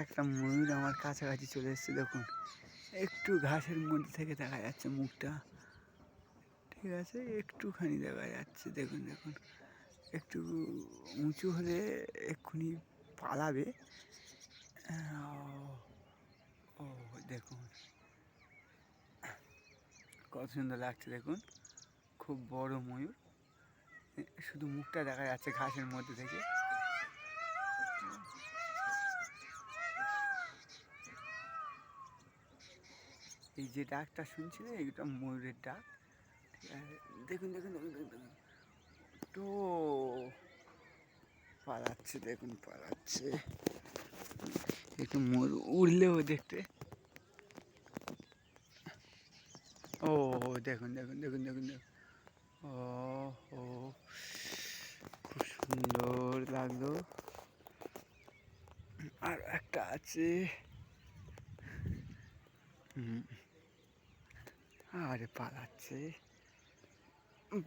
একটা ময়ূর আমার কাছাকাছি চলে এসছে। দেখুন, একটু ঘাসের মধ্যে থেকে দেখা যাচ্ছে মুখটা, ঠিক আছে, একটুখানি দেখা যাচ্ছে। দেখুন দেখুন, একটু উঁচু হলে এক্ষুনি পালাবে। ও দেখুন কত সুন্দর লাগছে। দেখুন, খুব বড় ময়ূর, শুধু মুখটা দেখা যাচ্ছে ঘাসের মধ্যে থেকে। এই যে ডাকটা শুনছিলেন, এটা ময়ূরের ডাক। দেখুন দেখুন দেখুন দেখুন দেখুন, তো পালাচ্ছে, দেখুন পালাচ্ছে। একটু ময়ূর উড়লেও দেখতে। ও দেখুন দেখুন দেখুন দেখুন দেখুন, ও ও খুব সুন্দর লাগলো। আর একটা আছে, আরে পালাচ্ছে,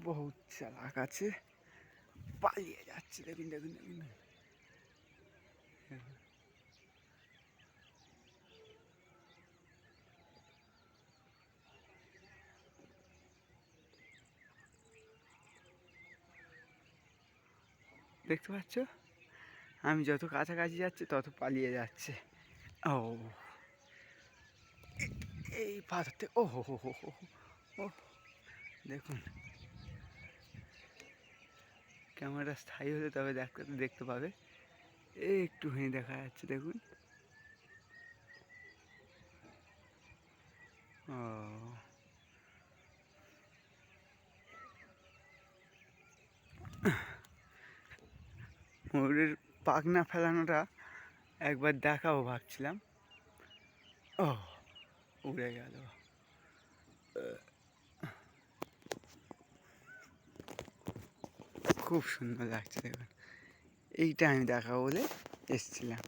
বহুত চালাক আছে, পালিয়ে যাচ্ছে। দেখুন দেখুন দেখুন, দেখতে পাচ্ছ? আমি যত কাছাকাছি যাচ্ছি তত পালিয়ে যাচ্ছে। ও এই পাথরতে, ও হো হো হো হো, ও দেখুন, ক্যামেরা স্থায়ী হলে তবে দেখতে পাবে। একটুখানি দেখা যাচ্ছে, দেখুন। ও ময়ূরের পাখনা ফেলানোটা একবার দেখাও ভাবছিলাম। ও উড়ে গেল। খুব সুন্দর লাগছে, দেখুন। এইটা আমি দেখাবো বলে এসছিলাম।